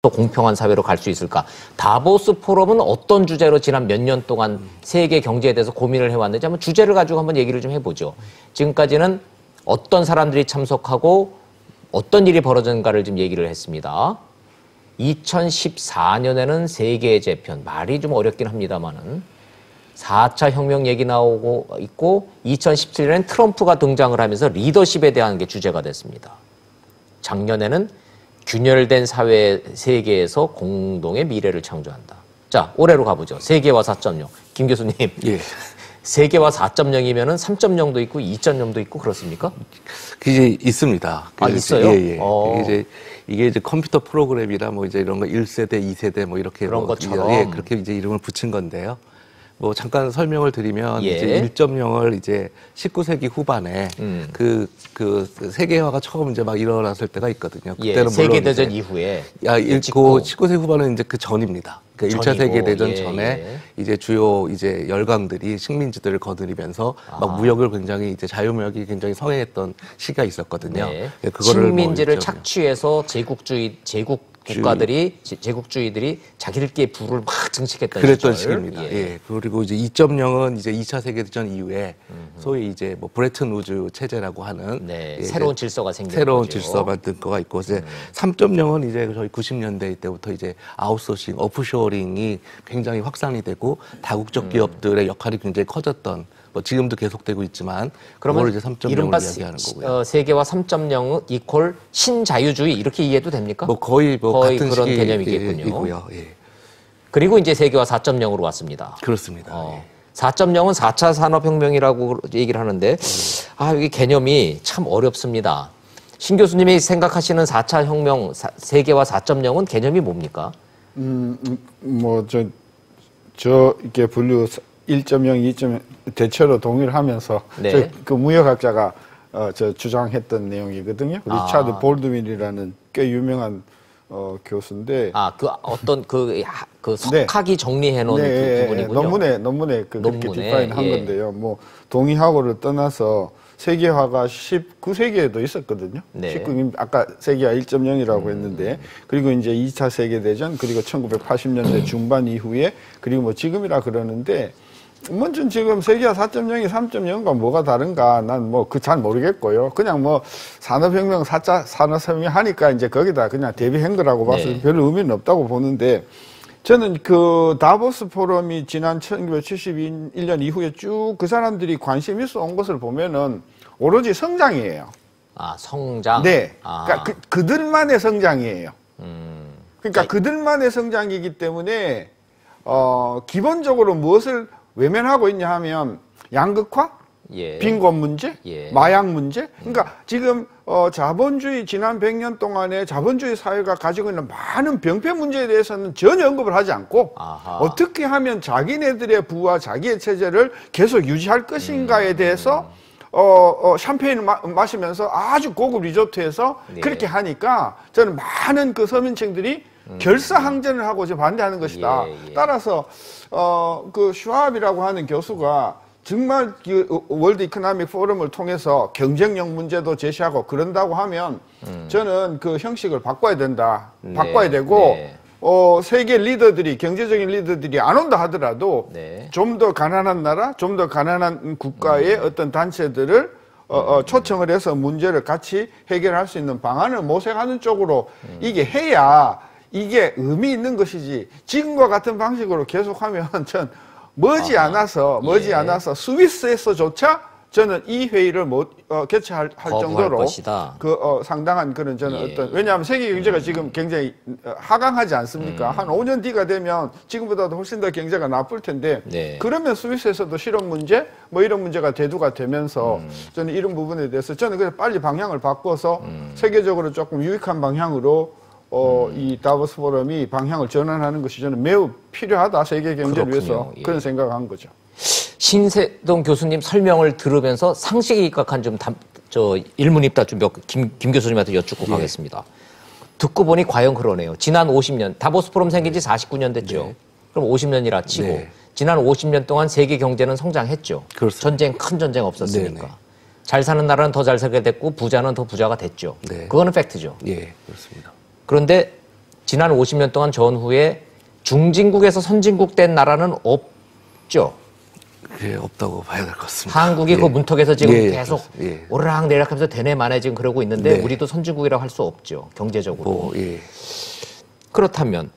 더 공평한 사회로 갈 수 있을까? 다보스 포럼은 어떤 주제로 지난 몇 년 동안 세계 경제에 대해서 고민을 해왔는지 한번 주제를 가지고 한번 얘기를 좀 해보죠. 지금까지는 어떤 사람들이 참석하고 어떤 일이 벌어졌는가를 좀 얘기를 했습니다. 2014년에는 세계의 재편, 말이 좀 어렵긴 합니다만은 4차 혁명 얘기 나오고 있고 2017년엔 트럼프가 등장을 하면서 리더십에 대한 게 주제가 됐습니다. 작년에는 균열된 사회 세계에서 공동의 미래를 창조한다. 자, 올해로 가보죠. 세계화 4.0. 김 교수님. 예. 세계화 4.0이면은 3.0도 있고 2.0도 있고 그렇습니까? 그게 있습니다. 아, 있어요? 예, 예. 이게 이제 컴퓨터 프로그램이라 뭐 이제 이런 거 1세대, 2세대 뭐 이렇게 그런 뭐 것처럼. 예, 그렇게 이제 이름을 붙인 건데요. 뭐 잠깐 설명을 드리면 예. 이제 1.0을 이제 19세기 후반에 그 세계화가 처음 이제 막 일어났을 때가 있거든요. 그때는 예, 세계대전 이후에. 그 19세기 후반은 이제 그 전입니다. 그러니까 1차 세계대전 예, 전에 예. 이제 주요 이제 열강들이 식민지들을 거느리면서 막 무역을 굉장히 이제 자유무역이 굉장히 성행했던 시기가 있었거든요. 네. 예, 그거를 식민지를 뭐 착취해서 제국주의들이 자기들끼리 부를 막 증식했던 그랬던 시절. 시기입니다. 예. 그리고 이제 2.0은 이제 2차 세계대전 이후에 소위 이제 뭐 브레튼 우즈 체제라고 하는 네, 예, 새로운 질서가 생긴 새로운 거죠. 질서 만든 거가 있고 이제 3.0은 이제 저희 90년대 때부터 이제 아웃소싱, 오프쇼어링이 굉장히 확산이 되고 다국적 기업들의 역할이 굉장히 커졌던 뭐 지금도 계속되고 있지만 그걸 이제 3.0을 이야기하는 거고요. 세계화 3.0 이퀄 신자유주의 이렇게 이해도 됩니까? 뭐 거의 같은 그런 시기 개념이겠군요. 예. 그리고 이제 세계화 4.0으로 왔습니다. 그렇습니다. 예. 4.0은 4차 산업혁명이라고 얘기를 하는데 이게 개념이 참 어렵습니다. 신 교수님이 생각하시는 4차 혁명, 세계화 4.0은 개념이 뭡니까? 이렇게 분류 1.0, 2.0 대체로 동일하면서 네. 그 무역학자가 주장했던 내용이거든요. 리차드 볼드윈이라는 꽤 유명한 교수인데 그 석학이 정리해 놓은 그 부분이군요. 논문에 그렇게 논문에, 디파인 한 건데요. 뭐 동의하고를 떠나서 세계화가 19세기에도 있었거든요. 네. 아까 세계화 1.0이라고 했는데 그리고 이제 2차 세계대전 그리고 1980년대 중반 이후에 그리고 뭐 지금이라 그러는데 먼저 지금 세계화 4.0이 3.0과 뭐가 다른가 난 뭐 잘 모르겠고요. 그냥 뭐 산업혁명 4차 산업혁명 하니까 이제 거기다 그냥 대비한 거라고 봐서 네. 별로 의미는 없다고 보는데 저는 그 다보스 포럼이 지난 1971년 이후에 쭉 그 사람들이 관심 있어 온 것을 보면은 오로지 성장이에요. 성장? 네. 그러니까 그들만의 성장이에요. 그러니까 그들만의 성장이기 때문에 기본적으로 무엇을 외면하고 있냐 하면 양극화, 예. 빈곤 문제, 예. 마약 문제. 그러니까 지금 자본주의 지난 100년 동안에 자본주의 사회가 가지고 있는 많은 병폐 문제에 대해서는 전혀 언급을 하지 않고 어떻게 하면 자기네들의 부와 자기의 체제를 계속 유지할 것인가에 대해서 샴페인을 마시면서 아주 고급 리조트에서 네. 그렇게 하니까 저는 많은 그 서민층들이 결사항전을 하고 이제 반대하는 것이다. 예. 따라서 그 슈왑이라고 하는 교수가 정말 그 월드 이코노믹 포럼을 통해서 경쟁력 문제도 제시하고 그런다고 하면 저는 그 형식을 바꿔야 된다. 네. 바꿔야 되고 네. 세계 리더들이 경제적인 리더들이 안 온다 하더라도 네. 좀 더 가난한 나라, 좀 더 가난한 국가의 어떤 단체들을 초청을 해서 문제를 같이 해결할 수 있는 방안을 모색하는 쪽으로 이게 해야 이게 의미 있는 것이지 지금과 같은 방식으로 계속하면 전 머지않아서 스위스에서조차 저는 이 회의를 못 개최할 정도로 상당한 그런 저는 왜냐하면 세계 경제가 지금 굉장히 하강하지 않습니까? 한 5년 뒤가 되면 지금보다도 훨씬 더 경제가 나쁠 텐데 그러면 스위스에서도 실업 문제 뭐 이런 문제가 대두가 되면서 저는 이런 부분에 대해서 저는 그래서 빨리 방향을 바꿔서 세계적으로 조금 유익한 방향으로 이 다보스 포럼이 방향을 전환하는 것이 저는 매우 필요하다. 세계 경제를 위해서 그런 생각을 한 거죠. 신세동 교수님 설명을 들으면서 상식에 입각한 일문입답 좀 김 교수님한테 여쭙고 가겠습니다. 듣고 보니 과연 그러네요. 지난 50년, 다보스 포럼 생긴 지 49년 됐죠. 네. 그럼 50년이라 치고 지난 50년 동안 세계 경제는 성장했죠. 그렇습니다. 큰 전쟁 없었으니까. 잘 사는 나라는 더 잘 살게 됐고 부자는 더 부자가 됐죠. 그거는 팩트죠. 예, 그렇습니다. 그런데 지난 50년 동안 전후에 중진국에서 선진국 된 나라는 없죠. 예, 없다고 봐야 될 것 같습니다. 한국이 그 문턱에서 지금 계속 예. 오르락내리락하면서 되네마네 지금 그러고 있는데 네. 우리도 선진국이라고 할 수 없죠. 경제적으로. 예. 그렇다면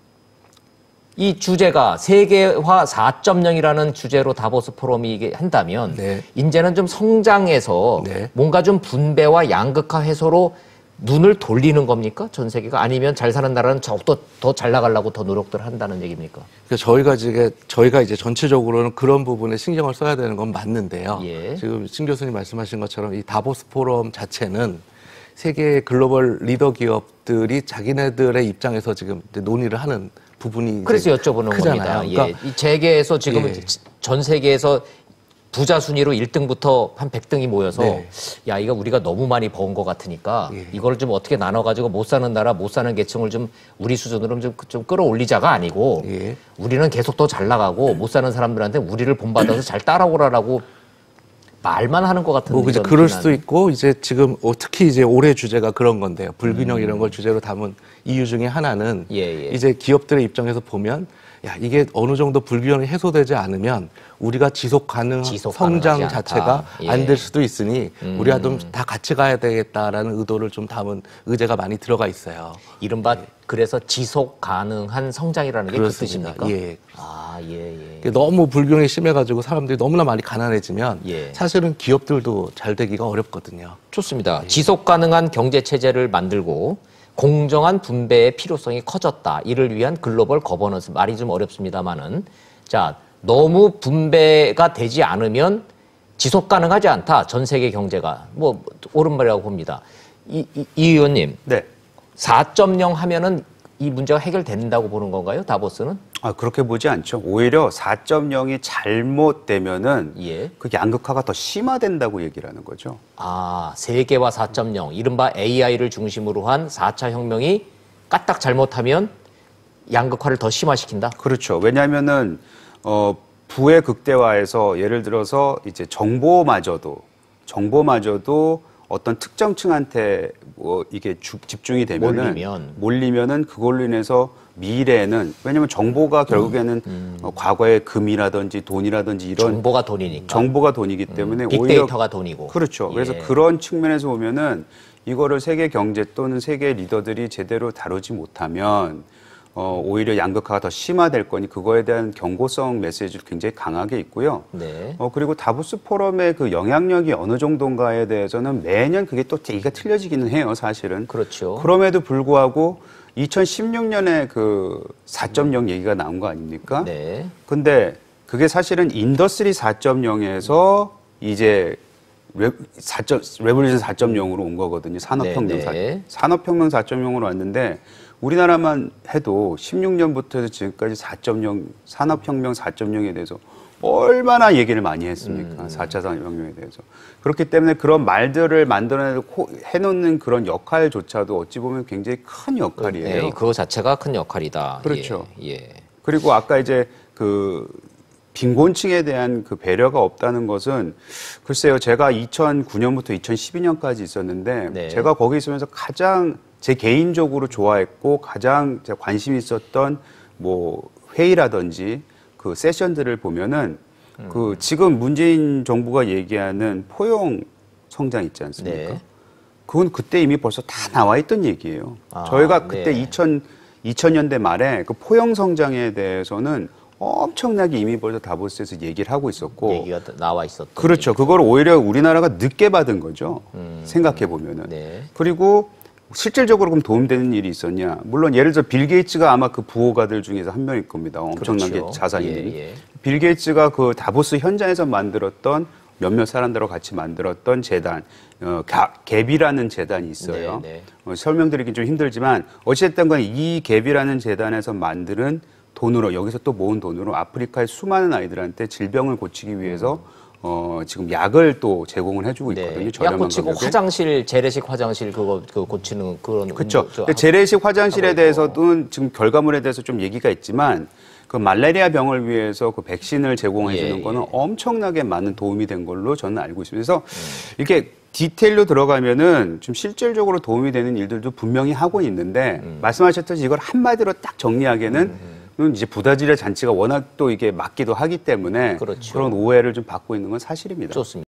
이 주제가 세계화 4.0이라는 주제로 다보스 포럼이 이게 한다면 네. 이제는 좀 성장해서 네. 뭔가 좀 분배와 양극화 해소로 눈을 돌리는 겁니까? 전 세계가 아니면 잘 사는 나라는 더 잘 나가려고 더 노력들 한다는 얘기입니까? 그러니까 저희가 이제 전체적으로는 그런 부분에 신경을 써야 되는 건 맞는데요. 예. 지금 신 교수님 말씀하신 것처럼 이 다보스 포럼 자체는 세계 글로벌 리더 기업들이 자기네들의 입장에서 지금 이제 논의를 하는 부분이 그래서 여쭤보는 크잖아요. 겁니다. 그러니까 이 재계에서 지금 예. 전 세계에서 부자 순위로 1등부터 한 100등이 모여서 네. 야 이거 우리가 너무 많이 번 것 같으니까 예. 이걸 좀 어떻게 나눠가지고 못 사는 나라 못 사는 계층을 좀 우리 수준으로 좀 끌어올리자가 아니고 예. 우리는 계속 더 잘 나가고 못 사는 사람들한테 우리를 본받아서 잘 따라오라라고 말만 하는 것 같은. 뭐 이제 그럴 수도 있고 이제 지금 특히 이제 올해 주제가 그런 건데요. 불균형 이런 걸 주제로 담은 이유 중에 하나는 예. 이제 기업들의 입장에서 보면 야 이게 어느 정도 불균형이 해소되지 않으면 우리가 지속 가능한 성장 자체가 예. 안 될 수도 있으니 우리가 좀 다 같이 가야 되겠다라는 의도를 좀 담은 의제가 많이 들어가 있어요. 이른바 그래서 지속 가능한 성장이라는 게 그 그렇습니다. 뜻입니까? 예. 예. 너무 불균형이 심해가지고 사람들이 너무나 많이 가난해지면 예. 사실은 기업들도 잘 되기가 어렵거든요. 좋습니다. 지속 가능한 경제 체제를 만들고 공정한 분배의 필요성이 커졌다. 이를 위한 글로벌 거버넌스. 말이 좀 어렵습니다만은 자, 너무 분배가 되지 않으면 지속 가능하지 않다. 전 세계 경제가. 뭐 옳은 말이라고 봅니다. 이 의원님. 네. 4.0 하면은 이 문제가 해결된다고 보는 건가요? 다보스는? 그렇게 보지 않죠. 오히려 4.0이 잘못되면은 예. 그 양극화가 더 심화된다고 얘기를 하는 거죠. 세계화 4.0, 이른바 AI를 중심으로 한 4차 혁명이 까딱 잘못하면 양극화를 더 심화시킨다? 그렇죠. 왜냐하면은 부의 극대화에서 예를 들어서 이제 정보마저도 어떤 특정층한테 뭐 이게 집중이 되면은 몰리면은 그걸로 인해서 미래에는 왜냐하면 정보가 결국에는 과거의 금이라든지 돈이라든지 이런 정보가 돈이니까 정보가 돈이기 때문에 빅데이터가 돈이고 그렇죠. 예. 그래서 그런 측면에서 보면은 이거를 세계 경제 또는 세계 리더들이 제대로 다루지 못하면 오히려 양극화가 더 심화될 거니 그거에 대한 경고성 메시지를 굉장히 강하게 있고요. 네. 그리고 다보스 포럼의 그 영향력이 어느 정도인가에 대해서는 매년 그게 또 얘기가 틀려지기는 해요, 사실은. 그렇죠. 그럼에도 불구하고 2016년에 그 4.0 얘기가 나온 거 아닙니까? 네. 근데 그게 사실은 인더스트리 4.0에서 이제 레볼루션 4.0으로 온 거거든요. 산업혁명 산업혁명 4.0으로 왔는데 우리나라만 해도 16년부터 해서 지금까지 4.0 산업혁명 4.0에 대해서 얼마나 얘기를 많이 했습니까? 4차 산업혁명에 대해서. 그렇기 때문에 그런 말들을 만들어내고 해놓는 그런 역할조차도 어찌 보면 굉장히 큰 역할이에요. 네, 그거 자체가 큰 역할이다. 그렇죠. 예. 그리고 아까 이제 그 빈곤층에 대한 그 배려가 없다는 것은 글쎄요, 제가 2009년부터 2012년까지 있었는데 네. 제가 거기 있으면서 가장 제 개인적으로 좋아했고 가장 제가 관심 있었던 뭐 회의라든지 그 세션들을 보면은 그 지금 문재인 정부가 얘기하는 포용 성장 있지 않습니까? 네. 그건 그때 이미 벌써 다 나와 있던 얘기예요. 저희가 그때 네. 2000년대 말에 그 포용 성장에 대해서는 엄청나게 이미 벌써 다보스에서 얘기를 하고 있었고 얘기가 나와 있었던. 그렇죠. 그걸 오히려 우리나라가 늦게 받은 거죠. 생각해 보면은. 네. 그리고 실질적으로 그럼 도움되는 일이 있었냐? 물론 예를 들어 빌 게이츠가 아마 그 부호가들 중에서 한 명일 겁니다. 엄청나게 그렇죠. 자산이. 예. 빌 게이츠가 그 다보스 현장에서 만들었던 몇몇 사람들과 같이 만들었던 재단, 갭이라는 재단이 있어요. 네. 설명드리긴 좀 힘들지만 어쨌든 간에 이 갭이라는 재단에서 만드는 돈으로 여기서 또 모은 돈으로 아프리카의 수많은 아이들한테 질병을 고치기 위해서 지금 약을 또 제공을 해주고 있거든요. 약 저렴한 고치고 가격에. 화장실 재래식 화장실 그거 고치는 그런 그렇죠. 뭐 재래식 화장실에 하고 대해서도 지금 결과물에 대해서 좀 얘기가 있지만 그 말라리아 병을 위해서 그 백신을 제공해 주는 거는 엄청나게 많은 도움이 된 걸로 저는 알고 있습니다. 그래서 이렇게 디테일로 들어가면은 좀 실질적으로 도움이 되는 일들도 분명히 하고 있는데 말씀하셨듯이 이걸 한마디로 딱 정리하기에는 이제 부다지려 잔치가 워낙 또 이게 맞기도 하기 때문에 그렇죠. 그런 오해를 좀 받고 있는 건 사실입니다. 좋습니다.